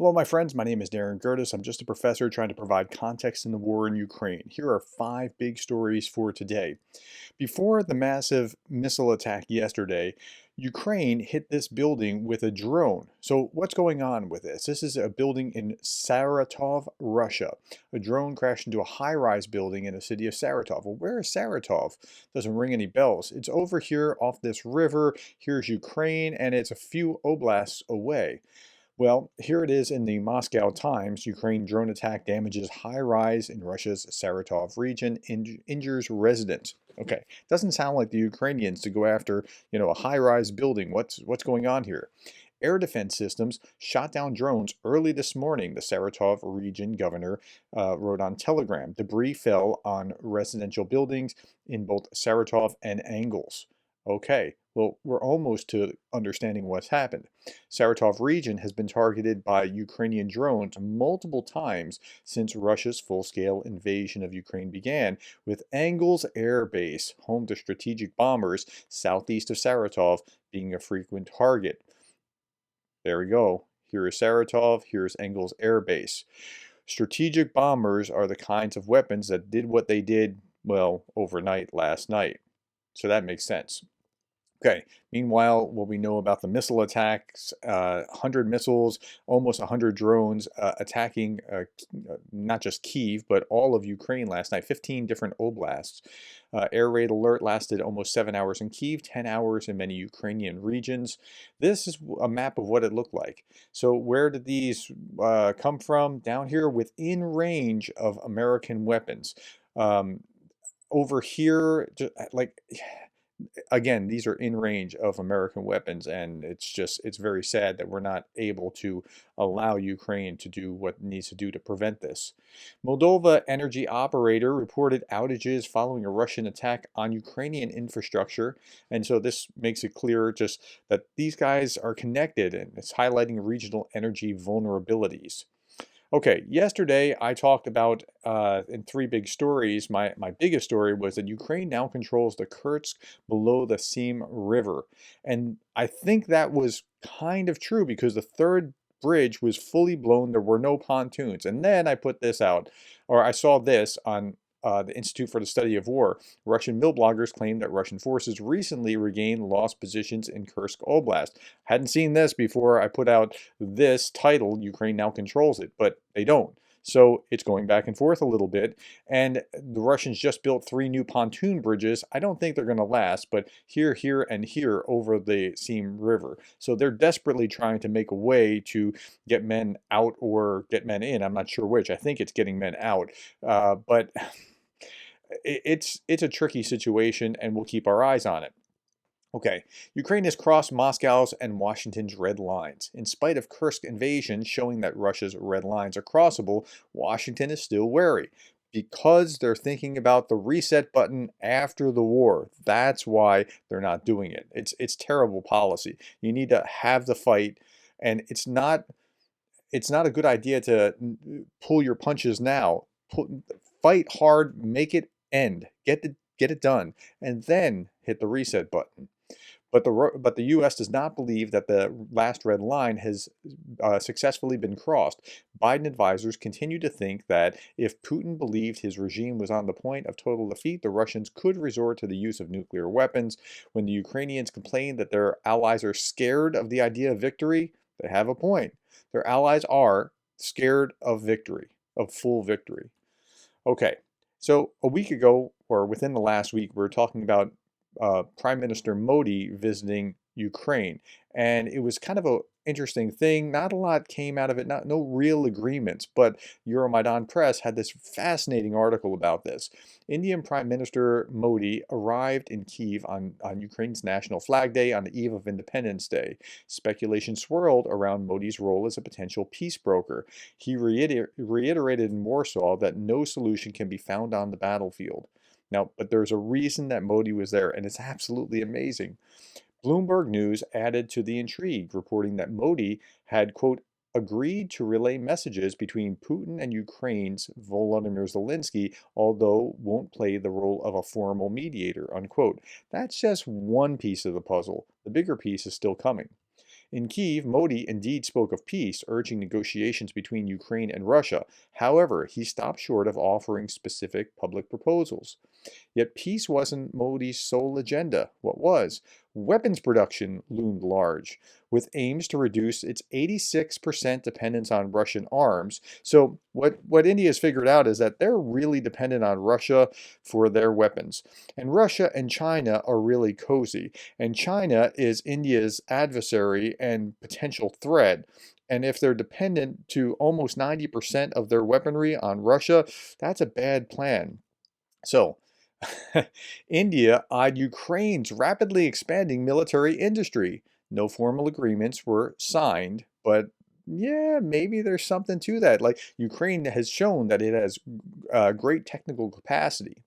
Hello, my friends. My name is Gerdes. I'm just a professor trying to provide context in the war in Ukraine. Here are five big stories for today. Before the massive missile attack yesterday, Ukraine hit this building with a drone. So, what's going on with this? This is a building in Saratov, Russia. A drone crashed into a high rise building in the city of Saratov. Well, where is Saratov? Doesn't ring any bells. It's over here off this river. Here's Ukraine, and it's a few oblasts away. Well, here it is in the Moscow Times. Ukraine drone attack damages high rise in Russia's Saratov region, injures residents. Okay, doesn't sound like the Ukrainians to go after, a high-rise building. What's going on here? Air defense systems shot down drones early this morning, the Saratov region governor wrote on Telegram. Debris fell on residential buildings in both Saratov and Angles. Okay, well, we're almost to understanding what's happened. Saratov region has been targeted by Ukrainian drones multiple times since Russia's full-scale invasion of Ukraine began, with Angles Air Base, home to strategic bombers southeast of Saratov, being a frequent target. There we go. Here is Saratov, here's Engels Air Base. Strategic bombers are the kinds of weapons that did what they did, well, overnight last night. So that makes sense. Okay, meanwhile, what we know about the missile attacks, 100 missiles, almost 100 drones attacking not just Kyiv, but all of Ukraine last night, 15 different oblasts. Air raid alert lasted almost 7 hours in Kyiv, 10 hours in many Ukrainian regions. This is a map of what it looked like. So where did these come from? Down here within range of American weapons. Over here, like again, these are in range of American weapons, and it's very sad that we're not able to allow Ukraine to do what it needs to do to prevent this. Moldova energy operator reported outages following a Russian attack on Ukrainian infrastructure, and so this makes it clear just that these guys are connected, and it's highlighting regional energy vulnerabilities. Okay, yesterday I talked about in three big stories. My biggest story was that Ukraine now controls the Kursk below the Seam River. And I think that was kind of true because the third bridge was fully blown. There were no pontoons. And then I put this out, or I saw this on the Institute for the Study of War. Russian mill bloggers claim that Russian forces recently regained lost positions in Kursk Oblast. Hadn't seen this before I put out this title, Ukraine now controls it, but they don't. So it's going back and forth a little bit. And the Russians just built 3 new pontoon bridges. I don't think they're going to last, but here, here, and here over the Seam River. So they're desperately trying to make a way to get men out or get men in. I'm not sure which. I think it's getting men out. But it's a tricky situation, and we'll keep our eyes on it. Okay, Ukraine has crossed Moscow's and Washington's red lines. In spite of Kursk invasion showing that Russia's red lines are crossable, Washington is still wary because they're thinking about the reset button after the war. That's why they're not doing it. It's terrible policy. You need to have the fight, and it's not a good idea to pull your punches now. Fight hard, make it end, get it done, and then hit the reset button. But the U.S. does not believe that the last red line has successfully been crossed. Biden advisors continue to think that if Putin believed his regime was on the point of total defeat, the Russians could resort to the use of nuclear weapons. When the Ukrainians complain that their allies are scared of the idea of victory, they have a point. Their allies are scared of victory, of full victory. Okay, so a week ago, or within the last week, we were talking about Prime Minister Modi visiting Ukraine, and it was kind of an interesting thing. Not a lot came out of it, no real agreements, but Euromaidan Press had this fascinating article about this. Indian Prime Minister Modi arrived in Kyiv on Ukraine's National Flag Day on the eve of Independence Day. Speculation swirled around Modi's role as a potential peace broker. He reiterated in Warsaw that no solution can be found on the battlefield. Now, but there's a reason that Modi was there, and it's absolutely amazing. Bloomberg News added to the intrigue, reporting that Modi had, quote, agreed to relay messages between Putin and Ukraine's Volodymyr Zelensky, although won't play the role of a formal mediator, unquote. That's just one piece of the puzzle. The bigger piece is still coming. In Kyiv, Modi indeed spoke of peace, urging negotiations between Ukraine and Russia. However, he stopped short of offering specific public proposals. Yet peace wasn't Modi's sole agenda. What was? Weapons production loomed large, with aims to reduce its 86% dependence on Russian arms. So what India's figured out is that they're really dependent on Russia for their weapons. And Russia and China are really cozy. And China is India's adversary and potential threat. And if they're dependent to almost 90% of their weaponry on Russia, that's a bad plan. So, India eyed Ukraine's rapidly expanding military industry. No formal agreements were signed, but yeah, maybe there's something to that. Like Ukraine has shown that it has great technical capacity.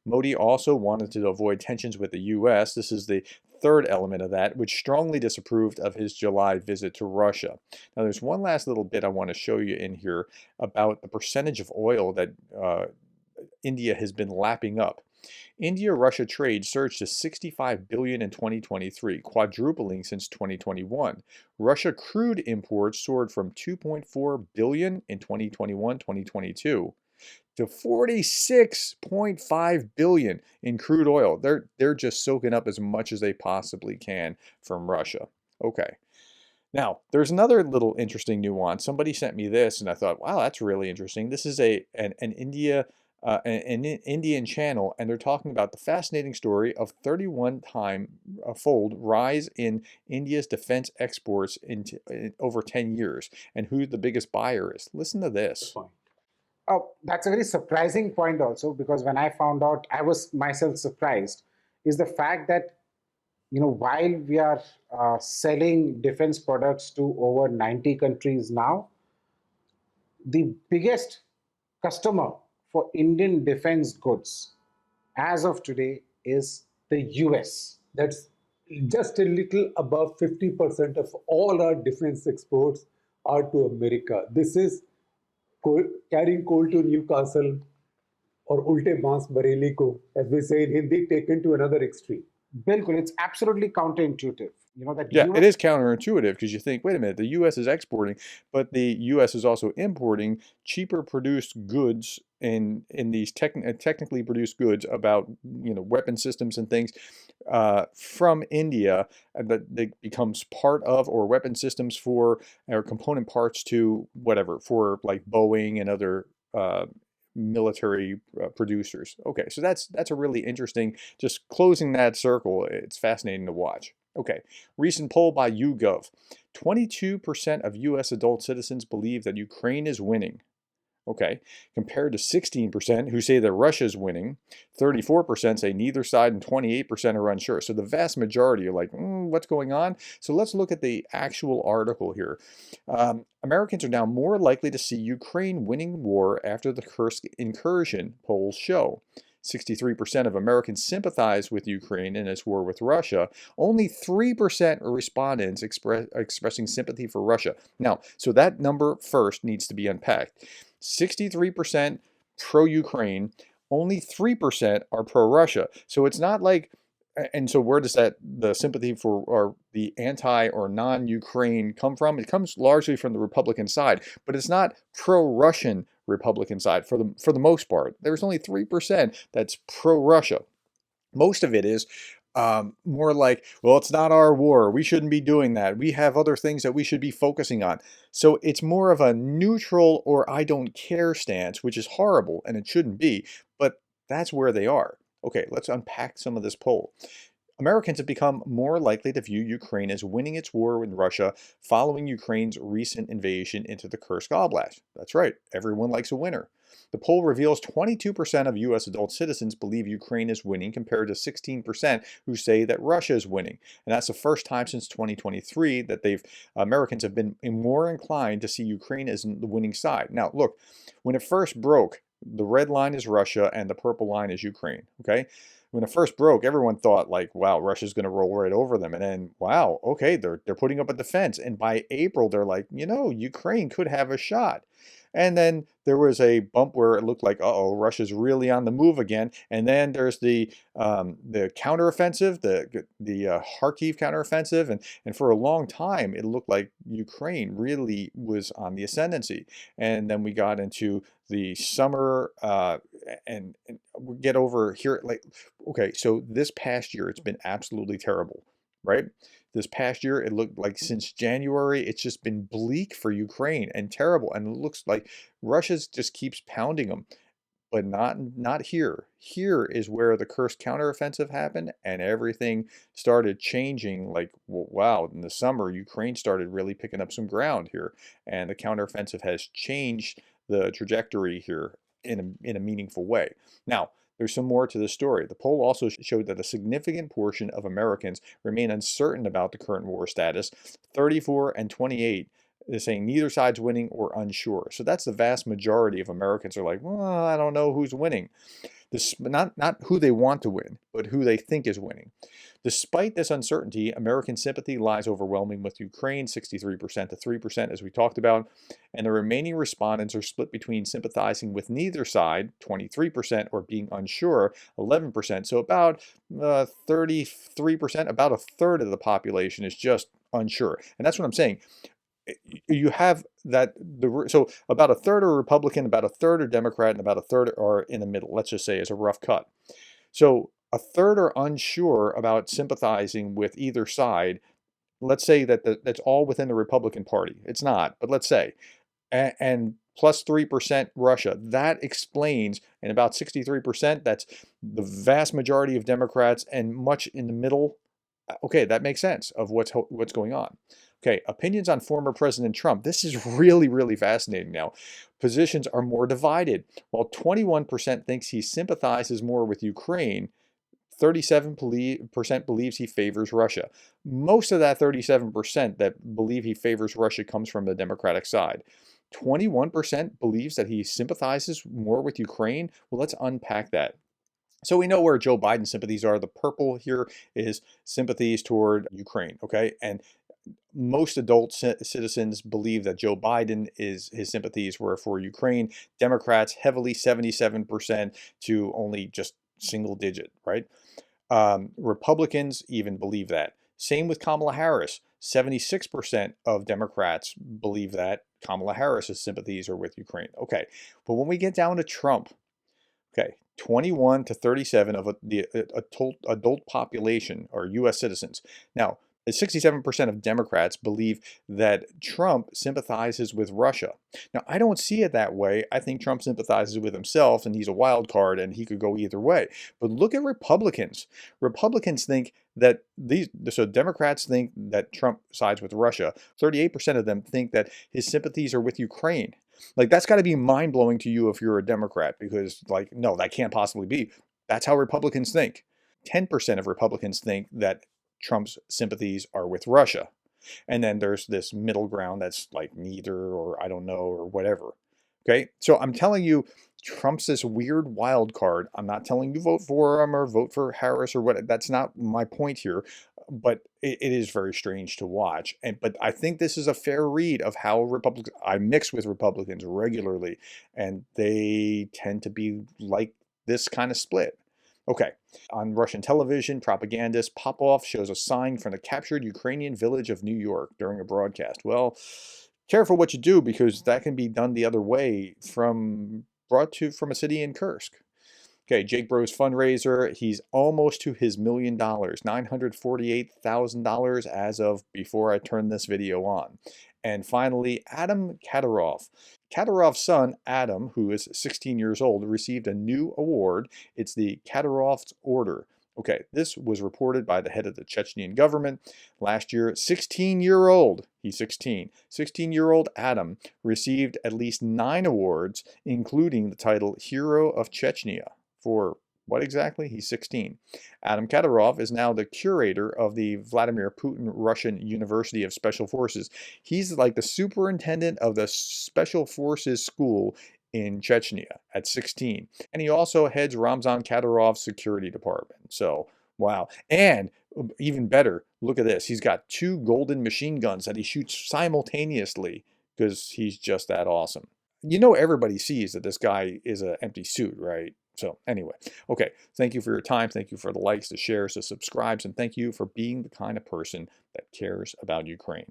Modi also wanted to avoid tensions with the US. This is the third element of that, which strongly disapproved of his July visit to Russia. Now, there's one last little bit I want to show you in here about the percentage of oil that India has been lapping up. India-Russia trade surged to 65 billion in 2023, quadrupling since 2021. Russia crude imports soared from 2.4 billion in 2021-2022 to 46.5 billion in crude oil. They're just soaking up as much as they possibly can from Russia. Okay. Now, there's another little interesting nuance. Somebody sent me this, and I thought, wow, that's really interesting. This is an Indian channel, and they're talking about the fascinating story of 31-time-fold rise in India's defense exports in over 10 years, and who the biggest buyer is. Listen to this. Oh, that's a very surprising point also, because when I found out, I was myself surprised, is the fact that, while we are selling defense products to over 90 countries now, the biggest customer for Indian defense goods as of today is the US. That's just a little above 50% of all our defense exports are to America. This is carrying coal to Newcastle, or ulte baans Bareilly ko, as we say in Hindi, taken to another extreme. Bilkul, it's absolutely counterintuitive. Yeah, it is counterintuitive because you think, wait a minute, the U.S. is exporting, but the U.S. is also importing cheaper produced goods in these technically produced goods about weapon systems and things from India that becomes part of, or weapon systems for, or component parts to whatever, for like Boeing and other military producers. Okay, so that's a really interesting, just closing that circle. It's fascinating to watch. Okay, recent poll by YouGov. 22% of US adult citizens believe that Ukraine is winning. Okay, compared to 16% who say that Russia's winning, 34% say neither side, and 28% are unsure. So the vast majority are like, what's going on? So let's look at the actual article here. Americans are now more likely to see Ukraine winning war after the Kursk incursion, polls show. 63% of Americans sympathize with Ukraine in its war with Russia. Only 3% of respondents expressing sympathy for Russia. Now, so that number first needs to be unpacked. 63% pro-Ukraine, only 3% are pro-Russia. So it's not like, and so where does the sympathy for, or the anti or non-Ukraine come from? It comes largely from the Republican side, but it's not pro-Russian Republican side for the most part. There's only 3% that's pro-Russia. Most of it is more like, well, it's not our war. We shouldn't be doing that. We have other things that we should be focusing on. So it's more of a neutral or I don't care stance, which is horrible and it shouldn't be, but that's where they are. Okay, let's unpack some of this poll. Americans have become more likely to view Ukraine as winning its war with Russia following Ukraine's recent invasion into the Kursk Oblast. That's right, everyone likes a winner. The poll reveals 22% of U.S. adult citizens believe Ukraine is winning, compared to 16% who say that Russia is winning. And that's the first time since 2023 that Americans have been more inclined to see Ukraine as the winning side. Now, look, when it first broke, the red line is Russia and the purple line is Ukraine, okay? When it first broke, everyone thought like, wow, Russia's going to roll right over them. And then, wow, okay, they're putting up a defense. And by April, they're like, Ukraine could have a shot. And then there was a bump where it looked like, uh-oh, Russia's really on the move again. And then there's the counteroffensive, the Kharkiv counteroffensive, and for a long time it looked like Ukraine really was on the ascendancy. And then we got into the summer, and we get over here. Like, okay, so this past year it's been absolutely terrible, right? This past year, it looked like since January, it's just been bleak for Ukraine and terrible. And it looks like Russia just keeps pounding them, but not here. Here is where the Kursk counteroffensive happened, and everything started changing. Like, wow, in the summer, Ukraine started really picking up some ground here, and the counteroffensive has changed the trajectory here in a meaningful way. Now, there's some more to the story. The poll also showed that a significant portion of Americans remain uncertain about the current war status. 34 and 28 is saying neither side's winning or unsure. So that's the vast majority of Americans are like, well, I don't know who's winning. This, not who they want to win, but who they think is winning. Despite this uncertainty, American sympathy lies overwhelming with Ukraine, 63% to 3%, as we talked about, and the remaining respondents are split between sympathizing with neither side, 23%, or being unsure, 11%. So about 33%, about a third of the population is just unsure. And that's what I'm saying. You have that, so about a third are Republican, about a third are Democrat, and about a third are in the middle, let's just say, as a rough cut. So a third are unsure about sympathizing with either side. Let's say that that's all within the Republican Party. It's not, but let's say. And plus 3% Russia. That explains, and about 63%, that's the vast majority of Democrats, and much in the middle. Okay, that makes sense of what's going on. Okay, opinions on former President Trump. This is really, really fascinating now. Positions are more divided. While 21% thinks he sympathizes more with Ukraine, 37% believes he favors Russia. Most of that 37% that believe he favors Russia comes from the Democratic side. 21% believes that he sympathizes more with Ukraine. Well, let's unpack that. So we know where Joe Biden's sympathies are. The purple here is sympathies toward Ukraine, okay? And most adult citizens believe that Joe Biden his sympathies were for Ukraine. Democrats heavily 77% to only just single digit, right? Republicans even believe that. Same with Kamala Harris. 76% of Democrats believe that Kamala Harris's sympathies are with Ukraine. Okay, but when we get down to Trump, okay, 21 to 37 of the adult population are U.S. citizens. Now, 67% of Democrats believe that Trump sympathizes with Russia. Now, I don't see it that way. I think Trump sympathizes with himself, and he's a wild card, and he could go either way. But look at Republicans. Republicans think that so Democrats think that Trump sides with Russia. 38% of them think that his sympathies are with Ukraine. Like, that's got to be mind-blowing to you if you're a Democrat, because, like, no, that can't possibly be. That's how Republicans think. 10% of Republicans think that Trump's sympathies are with Russia. And then there's this middle ground that's like neither, or I don't know, or whatever. Okay, so I'm telling you, Trump's this weird wild card. I'm not telling you vote for him or vote for Harris or what. That's not my point here. But it is very strange to watch. But I think this is a fair read of how Republicans. I mix with Republicans regularly, and they tend to be like this kind of split. Okay, on Russian television, propagandist Popov shows a sign from the captured Ukrainian village of New York during a broadcast. Well, careful what you do, because that can be done the other way from a city in Kursk. Okay, Jake Bro's fundraiser, he's almost to his $1 million, $948,000 as of before I turned this video on. And finally, Adam Kadyrov. Kadyrov's son, Adam, who is 16 years old, received a new award. It's the Kadyrov's Order. Okay, this was reported by the head of the Chechnyan government last year. 16-year-old, he's 16, 16-year-old Adam received at least 9 awards, including the title Hero of Chechnya. For what exactly? He's 16. Adam Kadyrov is now the curator of the Vladimir Putin Russian University of Special Forces. He's like the superintendent of the Special Forces School in Chechnya at 16. And he also heads Ramzan Kadyrov's security department. So, wow. And even better, look at this. He's got 2 golden machine guns that he shoots simultaneously because he's just that awesome. You know, everybody sees that this guy is an empty suit, right? So anyway, okay, thank you for your time. Thank you for the likes, the shares, the subscribes, and thank you for being the kind of person that cares about Ukraine.